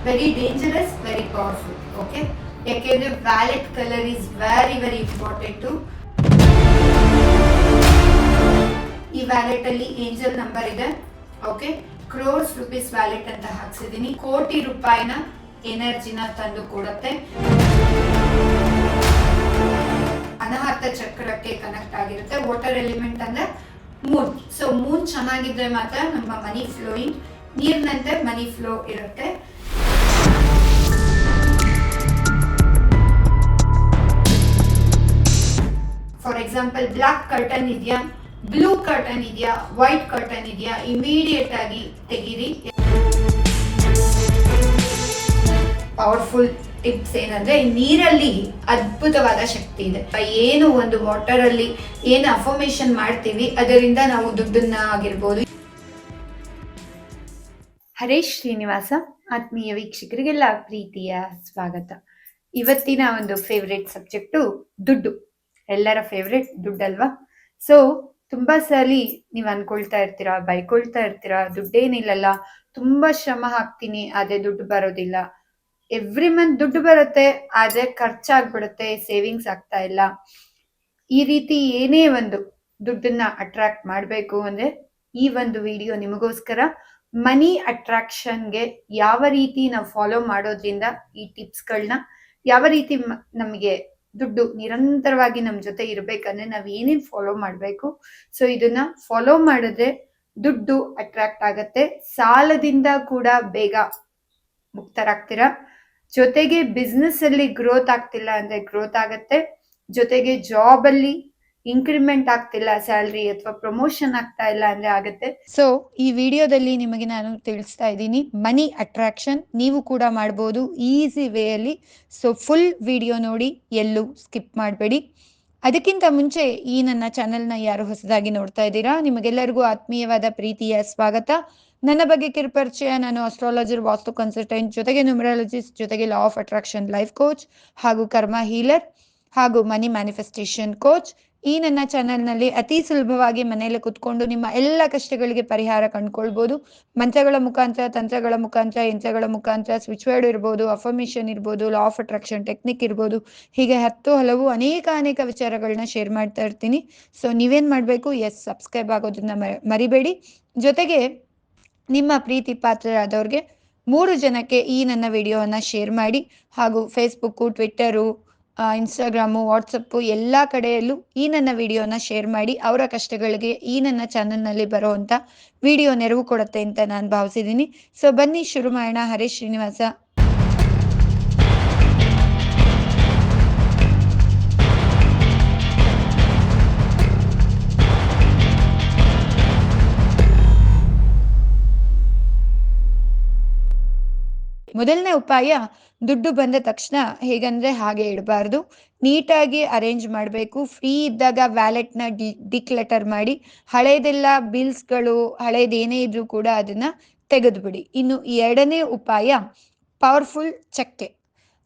Very dangerous, very powerful. Okay, ಯಾಕೆಂದ್ರೆ wallet colour is very very important. ಈ wallet ಅಲ್ಲಿ angel number ಇದೆ. Okay, crores rupees wallet ಅಂತ ಹಾಕ್ಸಿದೀನಿ. ಕೋಟಿ ರೂಪಾಯಿನ ಎನರ್ಜಿನ ತಂದು ಕೊಡುತ್ತೆ. ಅನಾಹತ ಚಕ್ರಕ್ಕೆ ಕನೆಕ್ಟ್ ಆಗಿರುತ್ತೆ. ವಾಟರ್ ಎಲಿಮೆಂಟ್ ಅಂದ್ರೆ ಮೂನ್. ಸೊ ಮೂನ್ ಚೆನ್ನಾಗಿದ್ರೆ ಮಾತ್ರ ನಮ್ಮ ಮನಿ ಫ್ಲೋಯಿಂಗ್, ನೀರಿನಂತೆ ಮನಿ ಫ್ಲೋ ಇರುತ್ತೆ. ಫಾರ್ ಎಕ್ಸಾಂಪಲ್, ಬ್ಲಾಕ್ ಕರ್ಟನ್ ಇದೆಯಾ, ಬ್ಲೂ ಕರ್ಟನ್ ಇದೆಯಾ, ವೈಟ್ ಕರ್ಟನ್ ಇದೆಯಾ, ಇಮಿಡಿಯೇಟ್ ಆಗಿ ತೆಗೀರಿ. ಪವರ್ಫುಲ್ ಟಿಪ್ಸ್ ಏನಂದ್ರೆ, ನೀರಲ್ಲಿ ಅದ್ಭುತವಾದ ಶಕ್ತಿ ಇದೆ. ಏನು ಒಂದು ವಾಟರ್ ಅಲ್ಲಿ ಏನು ಅಫರ್ಮೇಶನ್ ಮಾಡ್ತೀವಿ ಅದರಿಂದ ನಾವು ದುಡ್ಡನ್ನ ಆಗಿರ್ಬೋದು. ಹರೇಶ್ ಶ್ರೀನಿವಾಸ, ಆತ್ಮೀಯ ವೀಕ್ಷಕರಿಗೆಲ್ಲ ಪ್ರೀತಿಯ ಸ್ವಾಗತ. ಇವತ್ತಿನ ಒಂದು ಫೇವ್ರೆಟ್ ಸಬ್ಜೆಕ್ಟು ದುಡ್ಡು. ಎಲ್ಲರ ಫೇವ್ರೆಟ್ ದುಡ್ಡಲ್ವಾ? ಸೊ ತುಂಬಾ ಸಲಿ ನೀವು ಅನ್ಕೊಳ್ತಾ ಇರ್ತೀರಾ, ಬೈಕೊಳ್ತಾ ಇರ್ತೀರಾ, ದುಡ್ಡೇನಿಲ್ಲಲ್ಲ, ತುಂಬಾ ಶ್ರಮ ಹಾಕ್ತೀನಿ ಆದ್ರೆ ದುಡ್ಡು ಬರೋದಿಲ್ಲ. ಎವ್ರಿ ಮಂತ್ ದುಡ್ಡು ಬರುತ್ತೆ ಆದ್ರೆ ಖರ್ಚಾಗ್ಬಿಡುತ್ತೆ, ಸೇವಿಂಗ್ಸ್ ಆಗ್ತಾ ಇಲ್ಲ. ಈ ರೀತಿ ಏನೇ ಒಂದು ದುಡ್ಡನ್ನ ಅಟ್ರಾಕ್ಟ್ ಮಾಡ್ಬೇಕು ಅಂದ್ರೆ ಈ ಒಂದು ವಿಡಿಯೋ ನಿಮಗೋಸ್ಕರ. ಮನಿ ಅಟ್ರಾಕ್ಷನ್ಗೆ ಯಾವ ರೀತಿ ನಾವು ಫಾಲೋ ಮಾಡೋದ್ರಿಂದ, ಈ ಟಿಪ್ಸ್ಗಳನ್ನ ಯಾವ ರೀತಿ ನಮಗೆ ದುಡ್ಡು ನಿರಂತರವಾಗಿ ನಮ್ಮ ಜೊತೆ ಇರ್ಬೇಕಂದ್ರೆ ನಾವ್ ಏನೇನ್ ಫಾಲೋ ಮಾಡ್ಬೇಕು. ಸೊ ಇದನ್ನ ಫಾಲೋ ಮಾಡಿದ್ರೆ ದುಡ್ಡು ಅಟ್ರಾಕ್ಟ್ ಆಗತ್ತೆ. ಸಾಲದಿಂದ ಕೂಡ ಬೇಗ ಮುಕ್ತರಾಗ್ತೀರಾ. ಜೊತೆಗೆ ಬಿಸ್ನೆಸ್ ಅಲ್ಲಿ ಗ್ರೋತ್ ಆಗ್ತಿಲ್ಲ ಅಂದ್ರೆ ಗ್ರೋತ್ ಆಗತ್ತೆ. ಜೊತೆಗೆ ಜಾಬ್ ಅಲ್ಲಿ ಇನ್ಕ್ರಿಮೆಂಟ್ ಆಗ್ತಿಲ್ಲ, ಸ್ಯಾಲ್ರಿ ಅಥವಾ ಪ್ರಮೋಷನ್ ಆಗ್ತಾ ಇಲ್ಲ ಅಂದ್ರೆ ಆಗತ್ತೆ. ಸೊ ಈ ವಿಡಿಯೋದಲ್ಲಿ ನಿಮಗೆ ನಾನು ತಿಳಿಸ್ತಾ ಇದ್ದೀನಿ ಮನಿ ಅಟ್ರಾಕ್ಷನ್ ನೀವು ಕೂಡ ಮಾಡಬಹುದು ಈಸಿ ವೇ ಅಲ್ಲಿ. ಸೊ ಫುಲ್ ವಿಡಿಯೋ ನೋಡಿ, ಎಲ್ಲೂ ಸ್ಕಿಪ್ ಮಾಡಬೇಡಿ. ಅದಕ್ಕಿಂತ ಮುಂಚೆ ಈ ನನ್ನ ಚಾನೆಲ್ನ ಯಾರು ಹೊಸದಾಗಿ ನೋಡ್ತಾ ಇದ್ದೀರಾ, ನಿಮಗೆಲ್ಲರಿಗೂ ಆತ್ಮೀಯವಾದ ಪ್ರೀತಿಯ ಸ್ವಾಗತ. ನನ್ನ ಬಗ್ಗೆ ಕಿರುಪರಿಚಯ: ನಾನು ಅಸ್ಟ್ರಾಲಜರ್, ವಾಸ್ತು ಕನ್ಸಲ್ಟೆಂಟ್, ಜೊತೆಗೆ ನ್ಯೂಮರಾಲಜಿಸ್ಟ್, ಜೊತೆಗೆ law of attraction life coach ಹಾಗೂ ಕರ್ಮ ಹೀಲರ್ ಹಾಗೂ ಮನಿ ಮ್ಯಾನಿಫೆಸ್ಟೇಷನ್ ಕೋಚ್. ಈ ನನ್ನ ಚಾನೆಲ್ನಲ್ಲಿ ಅತಿ ಸುಲಭವಾಗಿ ಮನೆಯಲ್ಲಿ ಕುತ್ಕೊಂಡು ನಿಮ್ಮ ಎಲ್ಲ ಕಷ್ಟಗಳಿಗೆ ಪರಿಹಾರ ಕಂಡುಕೊಳ್ಬೋದು. ಮಂತ್ರಗಳ ಮುಖಾಂತರ, ತಂತ್ರಗಳ ಮುಖಾಂತರ, ಯಂತ್ರಗಳ ಮುಖಾಂತರ, ಸ್ವಿಚ್ ವರ್ಡ್ ಇರ್ಬೋದು, ಅಫರ್ಮೇಷನ್ ಇರ್ಬೋದು, ಲಾ ಆಫ್ ಅಟ್ರಾಕ್ಷನ್ ಟೆಕ್ನಿಕ್ ಇರ್ಬೋದು, ಹೀಗೆ ಹಲವು ಅನೇಕ ವಿಚಾರಗಳನ್ನ ಶೇರ್ ಮಾಡ್ತಾ ಇರ್ತೀನಿ. ಸೊ ನೀವೇನ್ ಮಾಡಬೇಕು, ಸಬ್ಸ್ಕ್ರೈಬ್ ಆಗೋದನ್ನ ಮರಿಬೇಡಿ. ಜೊತೆಗೆ ನಿಮ್ಮ ಪ್ರೀತಿ ಪಾತ್ರರಾದವ್ರಿಗೆ 3 ಜನಕ್ಕೆ ಈ ನನ್ನ ವಿಡಿಯೋವನ್ನ ಶೇರ್ ಮಾಡಿ. ಹಾಗೂ ಫೇಸ್ಬುಕ್ಕು, ಟ್ವಿಟ್ಟರು, ಇನ್ಸ್ಟಾಗ್ರಾಮು, ವಾಟ್ಸಪ್ಪು ಎಲ್ಲ ಕಡೆಯಲ್ಲೂ ಈ ನನ್ನ ವಿಡಿಯೋನ ಶೇರ್ ಮಾಡಿ. ಅವರ ಕಷ್ಟಗಳಿಗೆ ಈ ನನ್ನ ಚಾನೆಲ್ನಲ್ಲಿ ಬರುವಂತ ವಿಡಿಯೋ ನೆರವು ಕೊಡುತ್ತೆ ಅಂತ ನಾನು ಭಾವಿಸಿದ್ದೀನಿ. ಸೊ ಬನ್ನಿ ಶುರು ಮಾಡೋಣ. ಹರೇಶ್ ಶ್ರೀನಿವಾಸ. ಮೊದಲನೇ ಉಪಾಯ, ದುಡ್ಡು ಬಂದ ತಕ್ಷಣ ಹೇಗಂದ್ರೆ ಹಾಗೆ ಇಡಬಾರ್ದು, ನೀಟಾಗಿ ಅರೇಂಜ್ ಮಾಡಬೇಕು. ಫ್ರೀ ಇದ್ದಾಗ ವ್ಯಾಲೆಟ್ನ ಡಿಕ್ಲಟರ್ ಮಾಡಿ, ಹಳೇದೆಲ್ಲ ಬಿಲ್ಸ್ಗಳು, ಹಳೇದೇನೇ ಇದ್ರೂ ಕೂಡ ಅದನ್ನ ತೆಗೆದುಬಿಡಿ. ಇನ್ನು ಎರಡನೇ ಉಪಾಯ, ಪವರ್ಫುಲ್ ಚಕ್ಕೆ.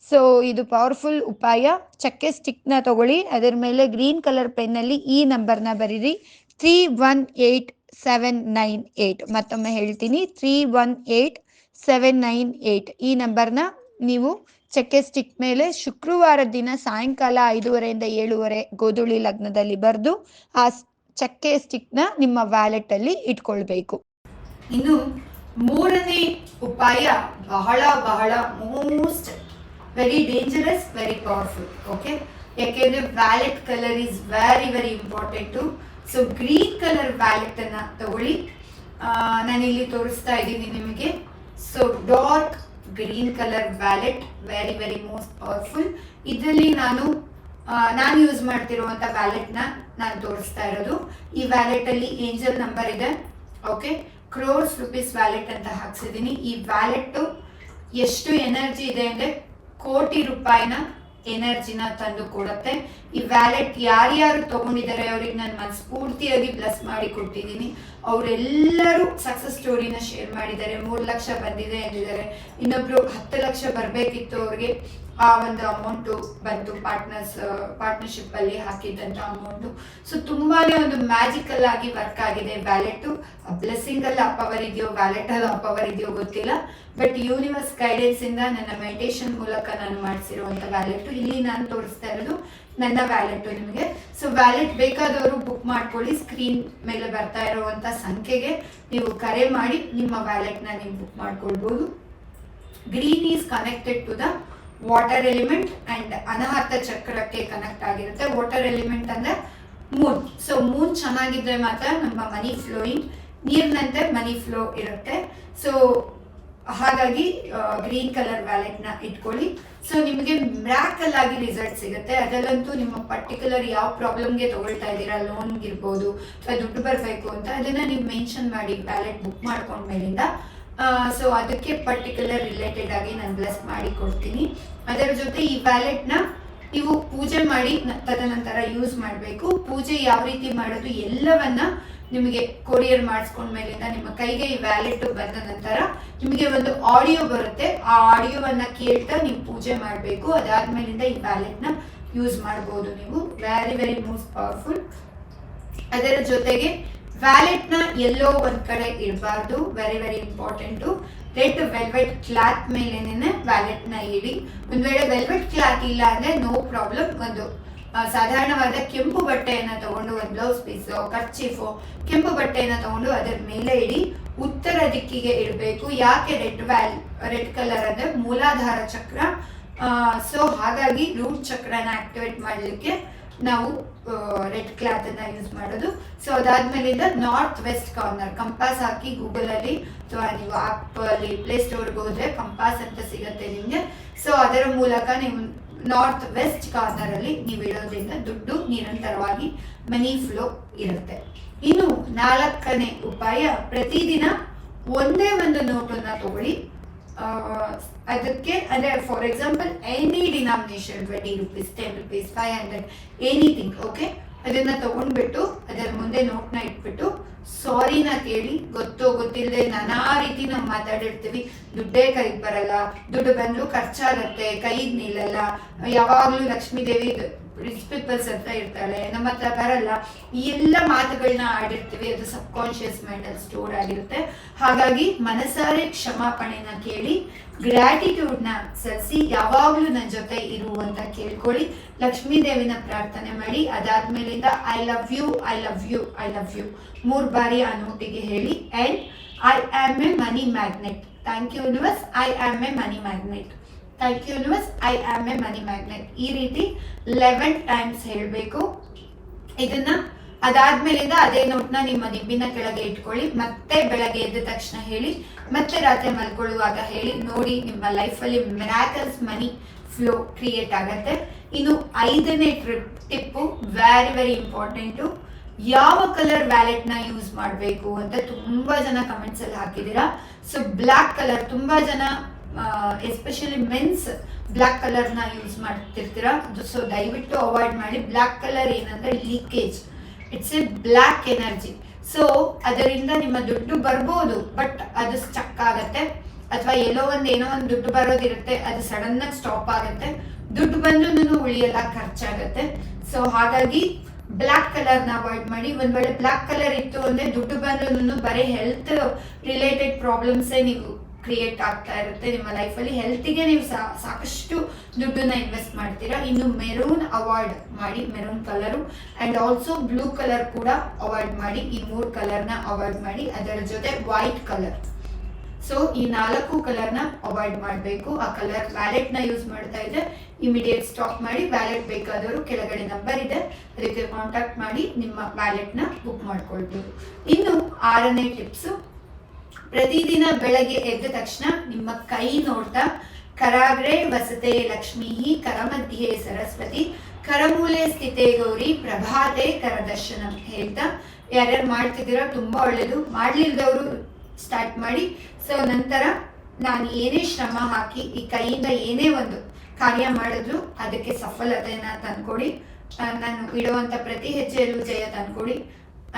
ಸೊ ಇದು ಪವರ್ಫುಲ್ ಉಪಾಯ. ಚಕ್ಕೆ ಸ್ಟಿಕ್ನ ತಗೊಳ್ಳಿ, ಅದರ ಮೇಲೆ ಗ್ರೀನ್ ಕಲರ್ ಪೆನ್ನಲ್ಲಿ ಈ ನಂಬರ್ನ ಬರೀರಿ, 318798. ಮತ್ತೊಮ್ಮೆ ಹೇಳ್ತೀನಿ, 318798. ಈ ನಂಬರ್ನ ನೀವು ಚಕ್ಕೆ ಸ್ಟಿಕ್ ಮೇಲೆ ಶುಕ್ರವಾರ ದಿನ ಸಾಯಂಕಾಲ 5:30 ಇಂದ 7:30 ಗೋಧೂಳಿ ಲಗ್ನದಲ್ಲಿ ಬರೆದು ಆ ಚಕ್ಕೆ ಸ್ಟಿಕ್ನ ನಿಮ್ಮ ವ್ಯಾಲೆಟ್ ಅಲ್ಲಿ ಇಟ್ಕೊಳ್ಬೇಕು. ಇನ್ನು ಮೂರನೇ ಉಪಾಯ ಬಹಳ most very dangerous, very powerful. Okay, ಯಾಕೆಂದ್ರೆ wallet colour is very very important. So green colour wallet ಅನ್ನ ತಗೊಳ್ಳಿ. ನಾನಿಲ್ಲಿ ತೋರಿಸ್ತಾ ಇದ್ದೀನಿ ನಿಮಗೆ. So dark green colour wallet, very very most powerful. ಇದರಲ್ಲಿ ನಾನು ಯೂಸ್ ಮಾಡ್ತಿರುವಂತ ವ್ಯಾಲೆಟ್ ನಾನು ತೋರಿಸ್ತಾ ಇರೋದು. ಈ ವ್ಯಾಲೆಟ್ ಅಲ್ಲಿ ಏಂಜಲ್ ನಂಬರ್ ಇದೆ. ಓಕೆ, ಕ್ರೋರ್ಸ್ ರುಪೀಸ್ ವ್ಯಾಲೆಟ್ ಅಂತ ಹಾಕ್ಸಿದೀನಿ. ಈ ವ್ಯಾಲೆಟ್ ಎಷ್ಟು ಎನರ್ಜಿ ಇದೆ ಅಂದ್ರೆ ಕೋಟಿ ರೂಪಾಯಿನ ಎನರ್ಜಿನ ತಂದು ಕೊಡುತ್ತೆ. ಈ ವ್ಯಾಲೆಟ್ ಯಾರ್ಯಾರು ತಗೊಂಡಿದ್ದಾರೆ ಅವ್ರಿಗೆ ನಾನು ಮನಸ್ಫೂರ್ತಿಯಾಗಿ ಬ್ಲೆಸ್ ಮಾಡಿ ಕೊಟ್ಟಿದ್ದೀನಿ. ಅವರೆಲ್ಲರೂ ಸಕ್ಸಸ್ ಸ್ಟೋರಿನ ಶೇರ್ ಮಾಡಿದ್ದಾರೆ. 3 ಲಕ್ಷ ಬಂದಿದೆ ಎಂದಿದ್ದಾರೆ. ಇನ್ನೊಬ್ರು 10 ಲಕ್ಷ ಬರಬೇಕಿತ್ತು ಅವ್ರಿಗೆ, ಆ ಒಂದು ಅಮೌಂಟು ಬಂತು ಪಾರ್ಟ್ನರ್ಶಿಪ್ ಅಲ್ಲಿ ಹಾಕಿದ್ದಂತ ಅಮೌಂಟು. ಸೊ ತುಂಬಾನೇ ಒಂದು ಮ್ಯಾಜಿಕಲ್ ಆಗಿ ವರ್ಕ್ ಆಗಿದೆ ವ್ಯಾಲೆಟ್. ಬ್ಲೆಸ್ಸಿಂಗ್ ಅಲ್ಲಿ ಪವರ್ ಇದೆಯೋ ವ್ಯಾಲೆಟ್ ಅಲ್ಲಿ ಪವರ್ ಇದೆಯೋ ಗೊತ್ತಿಲ್ಲ, ಬಟ್ ಯೂನಿವರ್ಸ್ ಗೈಡೆನ್ಸ್ ಇಂದ ನನ್ನ ಮೆಡಿಟೇಷನ್ ಮೂಲಕ ನಾನು ಮಾಡಿಸಿರುವಂತ ವ್ಯಾಲೆಟ್. ಇಲ್ಲಿ ನಾನು ತೋರಿಸ್ತಾ ಇರೋದು ನನ್ನ ವ್ಯಾಲೆಟ್ ನಿಮಗೆ. ಸೊ ವ್ಯಾಲೆಟ್ ಬೇಕಾದವರು ಬುಕ್ ಮಾಡ್ಕೊಳ್ಳಿ. ಸ್ಕ್ರೀನ್ ಮೇಲೆ ಬರ್ತಾ ಇರುವಂತ ಸಂಖ್ಯೆಗೆ ನೀವು ಕರೆ ಮಾಡಿ ನಿಮ್ಮ ವ್ಯಾಲೆಟ್ ನ ನೀವು ಬುಕ್ ಮಾಡ್ಕೊಳ್ಬಹುದು. Green is connected to the water element and ಅನಾಹತ ಚಕ್ರಕ್ಕೆ ಕನೆಕ್ಟ್ ಆಗಿರುತ್ತೆ. ವಾಟರ್ ಎಲಿಮೆಂಟ್ ಅಂದ್ರೆ ಮೂನ್. ಸೊ ಮೂನ್ ಚೆನ್ನಾಗಿದ್ರೆ ಮಾತ್ರ ನಮ್ಮ ಮನಿ ಫ್ಲೋಯಿಂಗ್, ನೀರಿನಂತೆ ಮನಿ ಫ್ಲೋ ಇರುತ್ತೆ. ಸೊ ಹಾಗಾಗಿ ಗ್ರೀನ್ ಕಲರ್ ವ್ಯಾಲೆಟ್ ನ ಇಟ್ಕೊಳ್ಳಿ. ಸೊ ನಿಮಗೆ ಮಿರಾಕಲ್ ಆಗಿ ರಿಸಲ್ಟ್ ಸಿಗುತ್ತೆ. ಅದರಲ್ಲಂತೂ ನಿಮ್ಮ ಪರ್ಟಿಕ್ಯುಲರ್ ಯಾವ ಪ್ರಾಬ್ಲಮ್ಗೆ ತಗೊಳ್ತಾ ಇದ್ದೀರಾ, ಲೋನ್ಗೆ ಇರ್ಬೋದು ಅಥವಾ ದುಡ್ಡು ಬರಬೇಕು ಅಂತ, ಅದನ್ನ ನೀವು ಮೆನ್ಷನ್ ಮಾಡಿ ವ್ಯಾಲೆಟ್ ಬುಕ್ ಮಾಡ್ಕೊಂಡ್ಮೇಲಿಂದ ಸೊ ಅದಕ್ಕೆ ಪರ್ಟಿಕ್ಯುಲರ್ ರಿಲೇಟೆಡ್ ಆಗಿ ನಾನು ಬ್ಲೆಸ್ ಮಾಡಿ ಕೊಡ್ತೀನಿ. ಅದರ ಜೊತೆ ಈ ವ್ಯಾಲೆಟ್ ನ ನೀವು ಪೂಜೆ ಮಾಡಿ ತದನಂತರ ಯೂಸ್ ಮಾಡಬೇಕು. ಪೂಜೆ ಯಾವ ರೀತಿ ಮಾಡೋದು ಎಲ್ಲವನ್ನ ನಿಮಗೆ ಕೊರಿಯರ್ ಮಾಡಿಸ್ಕೊಂಡ್ಮೇಲಿಂದ ನಿಮ್ಮ ಕೈಗೆ ಈ ವ್ಯಾಲೆಟ್ ಬಂದ ನಂತರ ನಿಮಗೆ ಒಂದು ಆಡಿಯೋ ಬರುತ್ತೆ. ಆ ಆಡಿಯೋವನ್ನ ಕೇಳ್ತಾ ನೀವು ಪೂಜೆ ಮಾಡಬೇಕು. ಅದಾದ್ಮೇಲಿಂದ ಈ ವ್ಯಾಲೆಟ್ ನ ಯೂಸ್ ಮಾಡಬಹುದು ನೀವು. Very very most powerful. ಅದರ ಜೊತೆಗೆ ವ್ಯಾಲೆಟ್ ನ ಎಲ್ಲೋ ಒಂದ್ ಕಡೆ ಇಡಬಾರ್ದು. Very very important. Red velvet cloth ಮೇಲೇನೆ ವ್ಯಾಲೆಟ್ ನ ಇಡಿ. ಒಂದ್ ವೇಳೆ ವೆಲ್ವೆಟ್ ಕ್ಲಾತ್ ಇಲ್ಲ ಅಂದ್ರೆ ನೋ ಪ್ರಾಬ್ಲಮ್. ಒಂದು ಸಾಧಾರಣವಾದ ಕೆಂಪು ಬಟ್ಟೆಯನ್ನ ತಗೊಂಡು, ಒಂದು ಬ್ಲೌಸ್ ಪೀಸ್, ಕರ್ಚೀಫು, ಕೆಂಪು ಬಟ್ಟೆಯನ್ನ ತಗೊಂಡು ಅದರ ಮೇಲೆ ಇಡಿ. ಉತ್ತರ ದಿಕ್ಕಿಗೆ ಇಡಬೇಕು. ಯಾಕೆ ರೆಡ್ ಕಲರ್ ಅಂದ್ರೆ ಮೂಲಾಧಾರ ಚಕ್ರ. ಸೊ ಹಾಗಾಗಿ ರೂಟ್ ಚಕ್ರನ ಆಕ್ಟಿವೇಟ್ ಮಾಡ್ಲಿಕ್ಕೆ ನಾವು ರೆಡ್ ಕ್ಲಾತ್ ಅನ್ನ ಯೂಸ್ ಮಾಡೋದು. ಸೊ ಅದಾದ್ಮೇಲಿಂದ ನಾರ್ತ್ ವೆಸ್ಟ್ ಕಾರ್ನರ್ ಕಂಪಾಸ್ ಹಾಕಿ ಗೂಗಲ್ ಅಲ್ಲಿ ಅಥವಾ ನೀವು ಆಪ್ ಅಲ್ಲಿ ಪ್ಲೇ ಸ್ಟೋರ್ಗೆ ಹೋದ್ರೆ ಕಂಪಾಸ್ ಅಂತ ಸಿಗುತ್ತೆ ನಿಮ್ಗೆ. ಸೊ ಅದರ ಮೂಲಕ ನೀವು ನಾರ್ತ್ ವೆಸ್ಟ್ ಕಾರ್ನರ್ ಅಲ್ಲಿ ನೀವು ಇಡೋದ್ರಿಂದ ದುಡ್ಡು ನಿರಂತರವಾಗಿ ಮನಿ ಫ್ಲೋ ಇರುತ್ತೆ. ಇನ್ನು 4ನೇ ಉಪಾಯ, ಪ್ರತಿದಿನ ಒಂದೇ ಒಂದು ನೋಟನ್ನ ತಗೊಳ್ಳಿ. ಅದಕ್ಕೆ ಅಂದ್ರೆ for example any denomination, 20 rupees, 10 rupees, 500, anything, okay. ಅದನ್ನ ತಗೊಂಡ್ಬಿಟ್ಟು ಅದರ ಮುಂದೆ ನೋಟ್ನ ಇಟ್ಬಿಟ್ಟು ಸಾರಿನ ಕೇಳಿ. ಗೊತ್ತೋ ಗೊತ್ತಿಲ್ಲದೆ ನಾನಾ ರೀತಿ ನಾವು ಮಾತಾಡಿರ್ತೀವಿ. ದುಡ್ಡೇ ಕೈಗೆ ಬರಲ್ಲ, ದುಡ್ಡು ಬಂದ್ರು ಖರ್ಚಾಗತ್ತೆ, ಕೈಗೆ ನಿಲ್ಲಲ್ಲ, ಯಾವಾಗ್ಲೂ ಲಕ್ಷ್ಮೀ ದೇವಿ ರಿಚ್ ಪೀಪಲ್ಸ್ ಅಂತ ಇರ್ತಾಳೆ, ನಮ್ಮ ಹತ್ರ ಬರಲ್ಲ, ಈ ಎಲ್ಲ ಮಾತುಗಳನ್ನ ಆಡಿರ್ತೀವಿ. ಅದು ಸಬ್ ಕಾನ್ಶಿಯಸ್ ಮೈಂಡ್ ಅಲ್ಲಿ ಸ್ಟೋರ್ ಆಗಿರುತ್ತೆ. ಹಾಗಾಗಿ ಮನಸಾರೆ ಕ್ಷಮಾಪಣೆನ ಕೇಳಿ, ಗ್ರಾಟಿಟ್ಯೂಡ್ ನ ಸಲ್ಲಿಸಿ, ಯಾವಾಗ್ಲೂ ನನ್ನ ಜೊತೆ ಇರು ಅಂತ ಕೇಳ್ಕೊಳ್ಳಿ. ಲಕ್ಷ್ಮೀ ದೇವಿನ ಪ್ರಾರ್ಥನೆ ಮಾಡಿ. ಅದಾದ್ಮೇಲಿಂದ I love you, I love you, I love you 3 ಬಾರಿ ಆ ನೋಟಿಗೆ ಹೇಳಿ. And I am a money magnet. Thank you universe, I am a money magnet. Thank you universe, I am a money magnet. ಈ ರೀತಿ 11 times ಹೇಳಬೇಕು ಇದನ್ನ. ಅದಾದ್ಮೇಲಿಂದ ಅದೇ ನೋಟ್ನ ನಿಮ್ಮ ನಿಬ್ಬಿನ ಕೆಳಗೆ ಇಟ್ಕೊಳ್ಳಿ. ಮತ್ತೆ ಬೆಳಗ್ಗೆ ಎದ್ದ ತಕ್ಷಣ ಹೇಳಿ, ಮತ್ತೆ ರಾತ್ರಿ ಮಲ್ಕೊಳ್ಳುವಾಗ ಹೇಳಿ. ನೋಡಿ, ನಿಮ್ಮ ಲೈಫಲ್ಲಿ ಮಿರಾಕಲ್ಸ್ ಮನಿ ಫ್ಲೋ ಕ್ರಿಯೇಟ್ ಆಗತ್ತೆ. ಇನ್ನು 5ನೇ ಟಿಪ್ಪು ವೆರಿ ವೆರಿ ಇಂಪಾರ್ಟೆಂಟು. ಯಾವ ಕಲರ್ ವ್ಯಾಲೆಟ್ ನ ಯೂಸ್ ಮಾಡಬೇಕು ಅಂತ ತುಂಬಾ ಜನ ಕಮೆಂಟ್ಸ್ ಅಲ್ಲಿ ಹಾಕಿದೀರಾ. ಸೊ ಬ್ಲಾಕ್ ಕಲರ್, ತುಂಬಾ ಜನ ಎಸ್ಪೆಷಲಿ ಮೆನ್ಸ್ ಬ್ಲಾಕ್ ಕಲರ್ ನ ಯೂಸ್ ಮಾಡ್ತಿರ್ತೀರಾ. ಸೊ ದಯವಿಟ್ಟು ಅವಾಯ್ಡ್ ಮಾಡಿ. ಬ್ಲಾಕ್ ಕಲರ್ ಏನಂದ್ರೆ leakage, it's a black energy. So ಅದರಿಂದ ನಿಮ್ಮ ದುಡ್ಡು ಬರ್ಬೋದು, ಬಟ್ ಅದು ಸ್ಟಕ್ ಆಗತ್ತೆ. ಅಥವಾ ಏನೋ ಒಂದು ದುಡ್ಡು ಬರೋದಿರುತ್ತೆ, ಅದು ಸಡನ್ ಆಗಿ ಸ್ಟಾಪ್ ಆಗುತ್ತೆ. ದುಡ್ಡು ಬಂದ್ರೂ ಉಳಿಯಲ್ಲ, ಖರ್ಚಾಗತ್ತೆ. ಸೊ ಹಾಗಾಗಿ ಬ್ಲಾಕ್ ಕಲರ್ ನ ಅವಾಯ್ಡ್ ಮಾಡಿ. ಒಂದ್ ವೇಳೆ ಬ್ಲಾಕ್ ಕಲರ್ ಇತ್ತು ಅಂದ್ರೆ ದುಡ್ಡು ಬಂದ್ರೂ ಬರೀ ಹೆಲ್ತ್ ರಿಲೇಟೆಡ್ ಪ್ರಾಬ್ಲಮ್ಸೇ ನೀವು ಕ್ರಿಯೇಟ್ ಆಗ್ತಾ ಇರುತ್ತೆ ನಿಮ್ಮ ಲೈಫಲ್ಲಿ. ಹೆಲ್ತಿಗೆ ನೀವು ಸಾಕಷ್ಟು ದುಡ್ಡನ್ನ ಇನ್ವೆಸ್ಟ್ ಮಾಡ್ತೀರಾ. ಇನ್ನು ಮೆರೂನ್ ಅವಾಯ್ಡ್ ಮಾಡಿ, maroon colour. And also blue colour ಕೂಡ ಅವಾಯ್ಡ್ ಮಾಡಿ. ಈ 3 ಕಲರ್ನ ಅವಾಯ್ಡ್ ಮಾಡಿ. ಅದರ ಜೊತೆ ವೈಟ್ ಕಲರ್. ಸೊ ಈ 4 ಕಲರ್ನ ಅವಾಯ್ಡ್ ಮಾಡಬೇಕು. ಆ ಕಲರ್ ವ್ಯಾಲೆಟ್ ನ ಯೂಸ್ ಮಾಡ್ತಾ ಇದ್ರೆ ಇಮಿಡಿಯೇಟ್ ಸ್ಟಾಪ್ ಮಾಡಿ. ವ್ಯಾಲೆಟ್ ಬೇಕಾದವರು ಕೆಳಗಡೆ ನಂಬರ್ ಇದೆ, ಅದಕ್ಕೆ ಕಾಂಟ್ಯಾಕ್ಟ್ ಮಾಡಿ ನಿಮ್ಮ ವ್ಯಾಲೆಟ್ ನ ಬುಕ್ ಮಾಡ್ಕೊಳ್ಬೋದು. ಇನ್ನು 6ನೇ ಟಿಪ್ಸ್, ಪ್ರತಿದಿನ ಬೆಳಗ್ಗೆ ಎದ್ದ ತಕ್ಷಣ ನಿಮ್ಮ ಕೈ ನೋಡ್ತಾ ಕರಾಗ್ರೆ ವಸತೆ ಲಕ್ಷ್ಮೀ, ಕರಮಧ್ಯೆ ಸರಸ್ವತಿ, ಕರಮೂಲೆ ಸ್ಥಿತೇ ಗೌರಿ, ಪ್ರಭಾತೆ ಕರದರ್ಶನ ಹೇಳ್ತಾ ಯಾರ್ಯಾರು ಮಾಡ್ತಿದ್ದೀರೋ ತುಂಬಾ ಒಳ್ಳೇದು. ಮಾಡ್ಲಿಲ್ದವರು ಸ್ಟಾರ್ಟ್ ಮಾಡಿ. ಸೊ ನಂತರ ನಾನು ಏನೇ ಶ್ರಮ ಹಾಕಿ ಈ ಕೈಯಿಂದ ಏನೇ ಒಂದು ಕಾರ್ಯ ಮಾಡಿದ್ರು ಅದಕ್ಕೆ ಸಫಲತೆಯನ್ನ ತಂದ್ಕೊಡಿ. ನಾನು ಇಡುವಂತ ಪ್ರತಿ ಹೆಜ್ಜೆಯಲ್ಲೂ ಜಯ ತಂದ್ಕೊಡಿ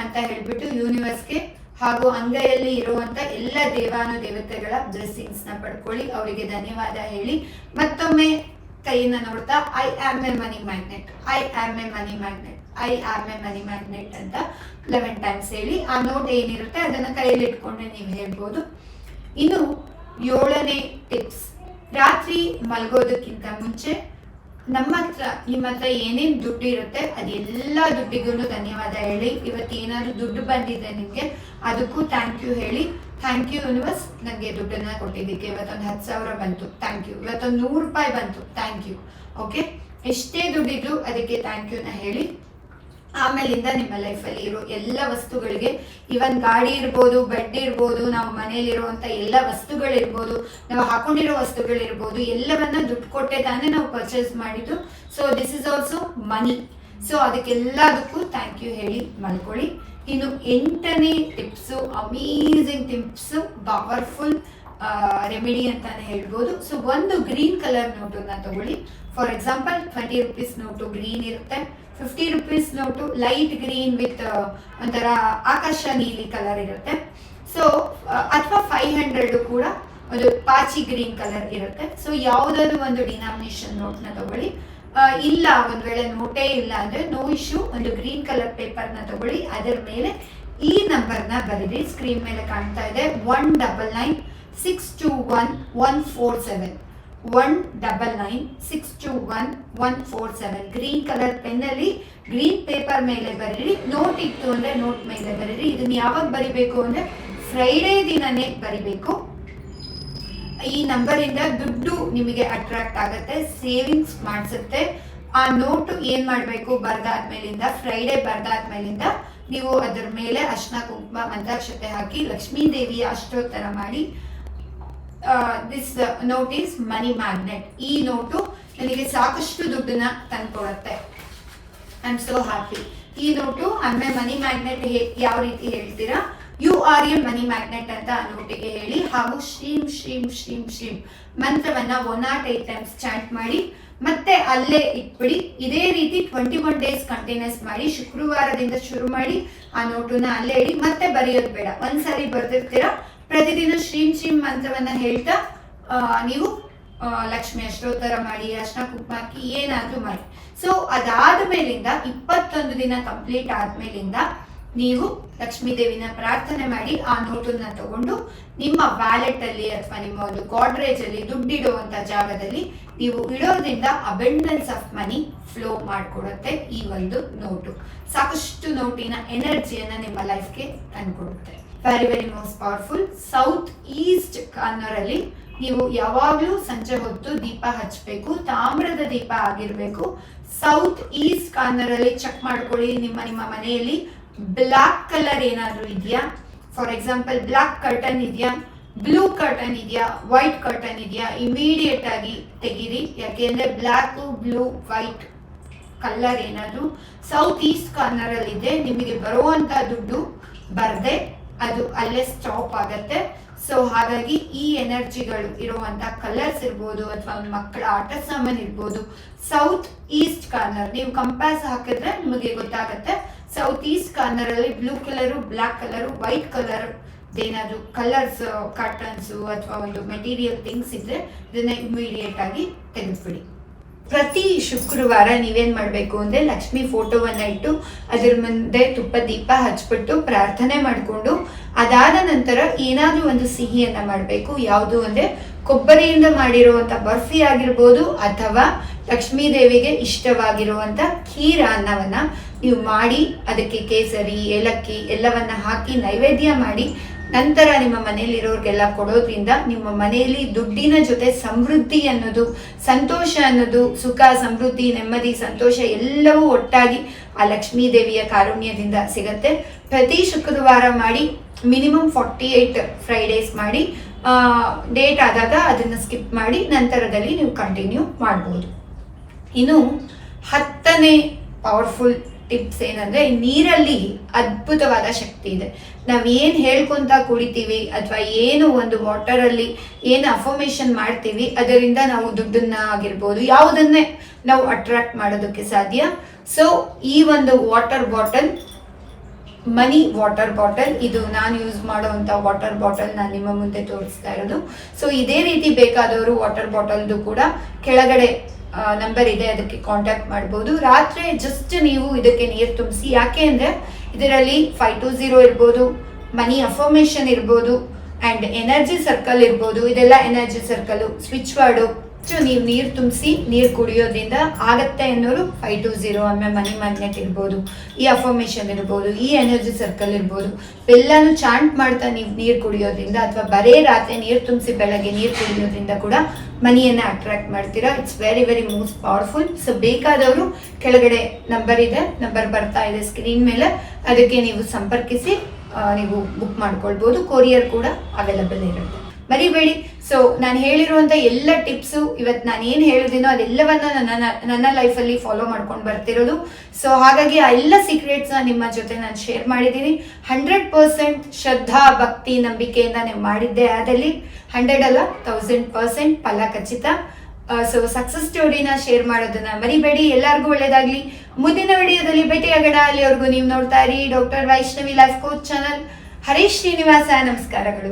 ಅಂತ ಹೇಳ್ಬಿಟ್ಟು ಯೂನಿವರ್ಸ್ಗೆ ಹಾಗೂ ಅಂಗೈಯಲ್ಲಿ ಇರುವಂತ ಎಲ್ಲ ದೇವಾನುದೇವತೆಗಳ ಬ್ಲೆಸ್ಸಿಂಗ್ಸ್ ನ ಪಡ್ಕೊಳ್ಳಿ, ಅವರಿಗೆ ಧನ್ಯವಾದ ಹೇಳಿ. ಮತ್ತೊಮ್ಮೆ ಕೈಯನ್ನ ನೋಡ್ತಾ I am a money magnet, I am a money magnet, I am a money magnet ಅಂತ 11 ಟೈಮ್ಸ್ ಹೇಳಿ. ಆ ನೋಟ್ ಏನಿರುತ್ತೆ ಅದನ್ನ ಕೈಯಲ್ಲಿ ಇಟ್ಕೊಂಡೆ ನೀವು ಹೇಳ್ಬೋದು. ಇನ್ನು 7ನೇ ಟಿಪ್ಸ್, ರಾತ್ರಿ ಮಲಗೋದಕ್ಕಿಂತ ಮುಂಚೆ ನಿಮ್ಮ ಹತ್ರ ಏನೇನ್ ದುಡ್ಡು ಇರುತ್ತೆ ಅದೆಲ್ಲ ದುಡ್ಡಿಗೂ ಧನ್ಯವಾದ ಹೇಳಿ. ಇವತ್ತು ಏನಾದ್ರು ದುಡ್ಡು ಬಂದಿದೆ ನಿಮ್ಗೆ ಅದಕ್ಕೂ ಥ್ಯಾಂಕ್ ಯು ಹೇಳಿ. ಥ್ಯಾಂಕ್ ಯು ಯೂನಿವರ್ಸ್, ನನಗೆ ದುಡ್ಡನ್ನ ಕೊಟ್ಟಿದ್ದಕ್ಕೆ. ಇವತ್ತೊಂದು 10,000 ಬಂತು, ಥ್ಯಾಂಕ್ ಯು. ಇವತ್ತೊಂದು 100 ರೂಪಾಯಿ ಬಂತು, ಥ್ಯಾಂಕ್ ಯು. ಓಕೆ, ಎಷ್ಟೇ ದುಡ್ಡಿದ್ರು ಅದಕ್ಕೆ ಥ್ಯಾಂಕ್ ಯುನ ಹೇಳಿ. ಆಮೇಲಿಂದ ನಿಮ್ಮ ಲೈಫಲ್ಲಿ ಇರೋ ಎಲ್ಲ ವಸ್ತುಗಳಿಗೆ, ಇವನ್ ಗಾಡಿ ಇರ್ಬೋದು, ಬೆಡ್ ಇರ್ಬೋದು, ನಾವು ಮನೇಲಿರುವಂತ ಎಲ್ಲ ವಸ್ತುಗಳಿರ್ಬೋದು, ನಾವು ಹಾಕೊಂಡಿರೋ ವಸ್ತುಗಳಿರ್ಬೋದು, ಎಲ್ಲವನ್ನ ದುಡ್ಡು ಕೊಟ್ಟೆ ತಾನೇ ನಾವು ಪರ್ಚೇಸ್ ಮಾಡಿದ್ದು. So this is also money. So ಅದಕ್ಕೆಲ್ಲದಕ್ಕೂ ಥ್ಯಾಂಕ್ ಯು ಹೇಳಿ ಮಲ್ಕೊಳ್ಳಿ. ಇನ್ನು 8ನೇ tips, amazing tips, powerful remedy ಅಂತಾನೆ ಹೇಳ್ಬೋದು. ಸೊ ಒಂದು ಗ್ರೀನ್ ಕಲರ್ ನೋಟನ್ನ ತಗೊಳ್ಳಿ. ಫಾರ್ ಎಕ್ಸಾಂಪಲ್ 20 ರೂಪೀಸ್ ನೋಟು ಗ್ರೀನ್ ಇರುತ್ತೆ, 50 ರೂಪೀಸ್ ನೋಟು ಲೈಟ್ ಗ್ರೀನ್ ವಿತ್ ಒಂಥರ ಆಕಾಶ ನೀಲಿ ಕಲರ್ ಇರುತ್ತೆ. ಸೊ ಅಥವಾ 500 ಕೂಡ ಒಂದು ಪಾಚಿ ಗ್ರೀನ್ ಕಲರ್ ಇರುತ್ತೆ. ಸೊ ಯಾವುದಾದ್ರು ಒಂದು ಡಿನಾಮಿನೇಷನ್ ನೋಟ್ನ ತಗೊಳ್ಳಿ. ಇಲ್ಲ ಒಂದ್ ವೇಳೆ ನೋಟೇ ಇಲ್ಲ ಅಂದ್ರೆ ನೋ ಇಶ್ಯೂ, ಒಂದು ಗ್ರೀನ್ ಕಲರ್ ಪೇಪರ್ನ ತಗೊಳ್ಳಿ. ಅದರ ಮೇಲೆ ಈ ನಂಬರ್ನ ಬರೀರಿ, ಸ್ಕ್ರೀನ್ ಮೇಲೆ ಕಾಣ್ತಾ ಇದೆ 199621147, 199621147. ಗ್ರೀನ್ ಕಲರ್ ಪೆನ್ನಲ್ಲಿ ಗ್ರೀನ್ ಪೇಪರ್ ಮೇಲೆ ಬರೀರಿ. ನೋಟ್ ಇತ್ತು ಅಂದ್ರೆ ನೋಟ್ ಮೇಲೆ ಬರೀರಿ. ಇದನ್ನ ಯಾವಾಗ ಬರಿಬೇಕು ಅಂದ್ರೆ ಫ್ರೈಡೇ ದಿನನೇ ಬರಿಬೇಕು. ಈ ನಂಬರ್ ಇಂದ ದುಡ್ಡು ನಿಮಗೆ ಅಟ್ರಾಕ್ಟ್ ಆಗುತ್ತೆ, ಸೇವಿಂಗ್ಸ್ ಮಾಡಿಸುತ್ತೆ. ಆ ನೋಟು ಏನ್ ಮಾಡ್ಬೇಕು, ಬರ್ದಾದ್ಮೇಲಿಂದ ಫ್ರೈಡೇ ಬರ್ದಾದ್ಮೇಲಿಂದ ನೀವು ಅದರ ಮೇಲೆ ಅರ್ಶಿನ ಕುಂಕುಮ ಮಂತ್ರಾಕ್ಷತೆ ಹಾಕಿ ಲಕ್ಷ್ಮೀ ದೇವಿಯ ಅಷ್ಟೋತ್ತರ ಮಾಡಿ. This note is money magnet. ಈ ನೋಟು ನನಗೆ ಸಾಕಷ್ಟು ದುಡ್ಡನ್ನ ತಂದ್ಕೊಡುತ್ತೆ. I am so happy. ಈ ನೋಟು ಆಮೇಲೆ ಮನಿ ಮ್ಯಾಗ್ನೆಟ್ ಯಾವ ರೀತಿ ಹೇಳ್ತೀರಾ, you are a money magnet ಅಂತ ಆ ನೋಟಿಗೆ ಹೇಳಿ. ಹಾಗೂ ಶ್ರೀಂ ಶ್ರೀಂ ಶ್ರೀಂ ಶ್ರೀಂ ಮಂತ್ರವನ್ನ 108 ಟೈಮ್ಸ್ ಚಾಂಟ್ ಮಾಡಿ ಮತ್ತೆ ಅಲ್ಲೇ ಇಟ್ಬಿಡಿ. ಇದೇ ರೀತಿ 21 ಡೇಸ್ ಕಂಟಿನ್ಯೂಸ್ ಮಾಡಿ. ಶುಕ್ರವಾರದಿಂದ ಶುರು ಮಾಡಿ ಆ ನೋಟನ್ನ ಅಲ್ಲೇ ಇಡಿ, ಮತ್ತೆ ಬರೆಯೋದು ಬೇಡ. ಒಂದ್ಸರಿ ಬರ್ದಿರ್ತೀರಾ, ಪ್ರತಿದಿನ ಶ್ರೀಂ ಶ್ರೀಂ ಮಂತ್ರವನ್ನ ಹೇಳ್ತಾ ನೀವು ಲಕ್ಷ್ಮಿ ಅಷ್ಟೋತ್ತರ ಮಾಡಿ, ಅರ್ಶಿನ ಕುಂಕುಮ ಹಾಕಿ ಏನಾದ್ರೂ ಮಾಡಿ. ಸೊ ಅದಾದ ಮೇಲಿಂದ 21 ದಿನ ಕಂಪ್ಲೀಟ್ ಆದ್ಮೇಲಿಂದ ನೀವು ಲಕ್ಷ್ಮೀ ದೇವಿನ ಪ್ರಾರ್ಥನೆ ಮಾಡಿ ಆ ನೋಟನ್ನ ತಗೊಂಡು ನಿಮ್ಮ ವ್ಯಾಲೆಟ್ ಅಲ್ಲಿ ಅಥವಾ ನಿಮ್ಮ ಒಂದು ಗಾಡ್ರೇಜ್ ಅಲ್ಲಿ ದುಡ್ಡಿಡುವಂತ ಜಾಗದಲ್ಲಿ ನೀವು ಇಡೋದ್ರಿಂದ ಅಬೆಂಡೆನ್ಸ್ ಆಫ್ ಮನಿ ಫ್ಲೋ ಮಾಡಿಕೊಡುತ್ತೆ ಈ ಒಂದು ನೋಟು. ಸಾಕಷ್ಟು ನೋಟಿನ ಎನರ್ಜಿಯನ್ನ ನಿಮ್ಮ ಲೈಫ್ಗೆ ತಂದ್ಕೊಡುತ್ತೆ. Very very most powerful. South east corner ಅಲ್ಲಿ ನೀವು ಯಾವಾಗ್ಲೂ ಸಂಜೆ ಹೊತ್ತು ದೀಪ ಹಚ್ಚಬೇಕು, ತಾಮ್ರದ ದೀಪ ಆಗಿರ್ಬೇಕು. ಸೌತ್ ಈಸ್ಟ್ ಕಾರ್ನರ್ ಅಲ್ಲಿ ಚೆಕ್ ಮಾಡ್ಕೊಳ್ಳಿ, ನಿಮ್ಮ ಮನೆಯಲ್ಲಿ ಬ್ಲಾಕ್ ಕಲರ್ ಏನಾದ್ರೂ ಇದೆಯಾ. ಫಾರ್ ಎಕ್ಸಾಂಪಲ್ ಬ್ಲಾಕ್ ಕರ್ಟನ್ ಇದೆಯಾ, ಬ್ಲೂ ಕರ್ಟನ್ ಇದೆಯಾ, ವೈಟ್ ಕರ್ಟನ್ ಇದೆಯಾ, ಇಮಿಡಿಯೇಟ್ ಆಗಿ ತೆಗೀರಿ. ಯಾಕೆಂದ್ರೆ ಬ್ಲಾಕ್, ಬ್ಲೂ, ವೈಟ್ ಕಲರ್ ಏನಾದ್ರು ಸೌತ್ ಈಸ್ಟ್ ಕಾರ್ನರ್ ಅಲ್ಲಿ ಇದೆ, ನಿಮಗೆ ಬರುವಂತ ದುಡ್ಡು ಬರ್ದೆ ಅದು ಅಲ್ಲೇ ಸ್ಟಾಪ್ ಆಗತ್ತೆ. ಸೊ ಹಾಗಾಗಿ ಈ ಎನರ್ಜಿಗಳು ಇರುವಂತ ಕಲರ್ಸ್ ಇರ್ಬೋದು ಅಥವಾ ಮಕ್ಕಳ ಆಟ ಸಾಮಾನು ಇರ್ಬೋದು, ಸೌತ್ ಈಸ್ಟ್ ಕಾರ್ನರ್ ನೀವು ಕಂಪಾಸ್ ಹಾಕಿದ್ರೆ ನಿಮಗೆ ಗೊತ್ತಾಗತ್ತೆ. ಸೌತ್ ಈಸ್ಟ್ ಕಾರ್ನರ್ ಅಲ್ಲಿ blue colour, black colour, white colour ಏನಾದ್ರು ಕಲರ್ಸ್ ಕರ್ಟನ್ಸ್ ಅಥವಾ ಒಂದು ಮೆಟೀರಿಯಲ್ ಥಿಂಗ್ಸ್ ಇದ್ರೆ ಇದನ್ನ ಇಮಿಡಿಯೇಟ್ ಆಗಿ ತೆಗೆದ್ಬಿಡಿ. ಪ್ರತಿ ಶುಕ್ರವಾರ ನೀವೇನ್ ಮಾಡ್ಬೇಕು ಅಂದ್ರೆ ಲಕ್ಷ್ಮಿ ಫೋಟೋವನ್ನ ಇಟ್ಟು ಅದ್ರ ಮುಂದೆ ತುಪ್ಪ ದೀಪ ಹಚ್ಬಿಟ್ಟು ಪ್ರಾರ್ಥನೆ ಮಾಡ್ಕೊಂಡು ಅದಾದ ನಂತರ ಏನಾದ್ರೂ ಒಂದು ಸಿಹಿಯನ್ನ ಮಾಡ್ಬೇಕು. ಯಾವುದು ಅಂದ್ರೆ ಕೊಬ್ಬರಿಯಿಂದ ಮಾಡಿರುವಂತ ಬರ್ಫಿ ಆಗಿರ್ಬೋದು ಅಥವಾ ಲಕ್ಷ್ಮೀ ದೇವಿಗೆ ಇಷ್ಟವಾಗಿರುವಂತ ಖೀರ ಅನ್ನವನ್ನ ನೀವು ಮಾಡಿ ಅದಕ್ಕೆ ಕೇಸರಿ, ಏಲಕ್ಕಿ ಎಲ್ಲವನ್ನ ಹಾಕಿ ನೈವೇದ್ಯ ಮಾಡಿ ನಂತರ ನಿಮ್ಮ ಮನೆಯಲ್ಲಿರೋರ್ಗೆಲ್ಲ ಕೊಡೋದ್ರಿಂದ ನಿಮ್ಮ ಮನೆಯಲ್ಲಿ ದುಡ್ಡಿನ ಜೊತೆ ಸಮೃದ್ಧಿ ಅನ್ನೋದು, ಸಂತೋಷ ಅನ್ನೋದು, ಸುಖ, ಸಮೃದ್ಧಿ, ನೆಮ್ಮದಿ, ಸಂತೋಷ ಎಲ್ಲವೂ ಒಟ್ಟಾಗಿ ಆ ಲಕ್ಷ್ಮೀ ದೇವಿಯ ಕಾರುಣ್ಯದಿಂದ ಸಿಗತ್ತೆ. ಪ್ರತಿ ಶುಕ್ರವಾರ ಮಾಡಿ, ಮಿನಿಮಮ್ 48 ಫ್ರೈಡೇಸ್ ಮಾಡಿ. ಡೇಟ್ ಆದಾಗ ಅದನ್ನ ಸ್ಕಿಪ್ ಮಾಡಿ ನಂತರದಲ್ಲಿ ನೀವು ಕಂಟಿನ್ಯೂ ಮಾಡ್ಬೋದು. ಇನ್ನು 10ನೇ ಪವರ್ಫುಲ್ ಟಿಪ್ಸ್ ಏನಂದ್ರೆ, ನೀರಲ್ಲಿ ಅದ್ಭುತವಾದ ಶಕ್ತಿ ಇದೆ. ನಾವೇನ್ ಹೇಳ್ಕೊಂತ ಕುಡಿತೀವಿ ಅಥವಾ ಏನು ಒಂದು ವಾಟರ್ ಅಲ್ಲಿ ಏನು ಅಫರ್ಮೇಶನ್ ಮಾಡ್ತೀವಿ ಅದರಿಂದ ನಾವು ದುಡ್ಡನ್ನ ಆಗಿರ್ಬೋದು ಯಾವುದನ್ನೇ ನಾವು ಅಟ್ರಾಕ್ಟ್ ಮಾಡೋದಕ್ಕೆ ಸಾಧ್ಯ. ಸೊ ಈ ಒಂದು ವಾಟರ್ ಬಾಟಲ್ ಮನಿ ವಾಟರ್ ಬಾಟಲ್. ಇದು ನಾನು ಯೂಸ್ ಮಾಡುವಂತ ವಾಟರ್ ಬಾಟಲ್ ನಾನು ನಿಮ್ಮ ಮುಂದೆ ತೋರಿಸ್ತಾ ಇರೋದು. ಸೊ ಇದೇ ರೀತಿ ಬೇಕಾದವರು ವಾಟರ್ ಬಾಟಲ್ದು ಕೂಡ ಕೆಳಗಡೆ ನಂಬರ್ ಇದೆ, ಅದಕ್ಕೆ ಕಾಂಟ್ಯಾಕ್ಟ್ ಮಾಡ್ಬೋದು. ರಾತ್ರಿ ಜಸ್ಟ್ ನೀವು ಇದಕ್ಕೆ ನೀರು ತುಂಬಿಸಿ. ಯಾಕೆ ಅಂದ್ರೆ ಇದರಲ್ಲಿ 520 ಇರ್ಬೋದು, ಮನಿ ಅಫರ್ಮೇಶನ್ ಇರ್ಬೋದು, ಅಂಡ್ ಎನರ್ಜಿ ಸರ್ಕಲ್ ಇರ್ಬೋದು. ಇದೆಲ್ಲ ಎನರ್ಜಿ ಸರ್ಕಲ್ ಸ್ವಿಚ್ ವರ್ಡು. ನೀವು ನೀರು ತುಂಬಿಸಿ ನೀರು ಕುಡಿಯೋದ್ರಿಂದ ಆಗತ್ತೆ ಅನ್ನೋರು 520 ಆಮೇಲೆ ಮನಿ ಮ್ಯಾಗ್ನೆಟ್ ಇರ್ಬೋದು, ಈ ಅಫರ್ಮೇಶನ್ ಇರ್ಬೋದು, ಈ ಎನರ್ಜಿ ಸರ್ಕಲ್ ಇರ್ಬೋದು. ಎಲ್ಲಾನು ಚಾಂಟ್ ಮಾಡ್ತಾ ನೀವು ನೀರು ಕುಡಿಯೋದ್ರಿಂದ ಅಥವಾ ಬರೇ ರಾತ್ರಿ ನೀರು ತುಂಬಿಸಿ ಬೆಳಗ್ಗೆ ನೀರು ಕುಡಿಯೋದ್ರಿಂದ ಕೂಡ ಮನಿಯನ್ನ ಅಟ್ರಾಕ್ಟ್ ಮಾಡ್ತೀರಾ. It's very very most powerful. So ಬೇಕಾದವರು ಕೆಳಗಡೆ ನಂಬರ್ ಇದೆ, ನಂಬರ್ ಬರ್ತಾ ಇದೆ ಸ್ಕ್ರೀನ್ ಮೇಲೆ, ಅದಕ್ಕೆ ನೀವು ಸಂಪರ್ಕಿಸಿ ನೀವು ಬುಕ್ ಮಾಡ್ಕೊಳ್ಬೋದು. ಕೊರಿಯರ್ ಕೂಡ ಅವೈಲಬಲ್ ಇರುತ್ತೆ, ಮರಿಬೇಡಿ. ಸೊ ನಾನು ಹೇಳಿರುವಂತ ಎಲ್ಲ ಟಿಪ್ಸು ಇವತ್ತು ನಾನು ಏನು ಹೇಳಿದಿನೋ ಅದೆಲ್ಲವನ್ನ ನನ್ನ ಲೈಫಲ್ಲಿ ಫಾಲೋ ಮಾಡ್ಕೊಂಡು ಬರ್ತಿರೋದು. ಸೊ ಹಾಗಾಗಿ ಆ ಎಲ್ಲ ಸೀಕ್ರೆಟ್ಸ್ನ ನಿಮ್ಮ ಜೊತೆ ನಾನು ಶೇರ್ ಮಾಡಿದ್ದೀನಿ. 100% ಶ್ರದ್ಧಾ ಭಕ್ತಿ ನಂಬಿಕೆಯಿಂದ ನೀವು ಮಾಡಿದ್ದೆ ಆದಲ್ಲಿ 100 ಅಲ್ಲ 1000% ಫಲ ಖಚಿತ. ಸೊ ಸಕ್ಸಸ್ ಸ್ಟೋರಿನ ಶೇರ್ ಮಾಡೋದನ್ನ ಮರಿಬೇಡಿ. ಎಲ್ಲರಿಗೂ ಒಳ್ಳೇದಾಗ್ಲಿ. ಮುಂದಿನ ವಿಡಿಯೋದಲ್ಲಿ ಭೇಟಿಯಾಗೋಣ. ಅಲ್ಲಿವರೆಗೂ ನೀವು ನೋಡ್ತಾ ಇರಿ doctor Vaishnavi life coach channel. Harish Srinivasa, ನಮಸ್ಕಾರಗಳು.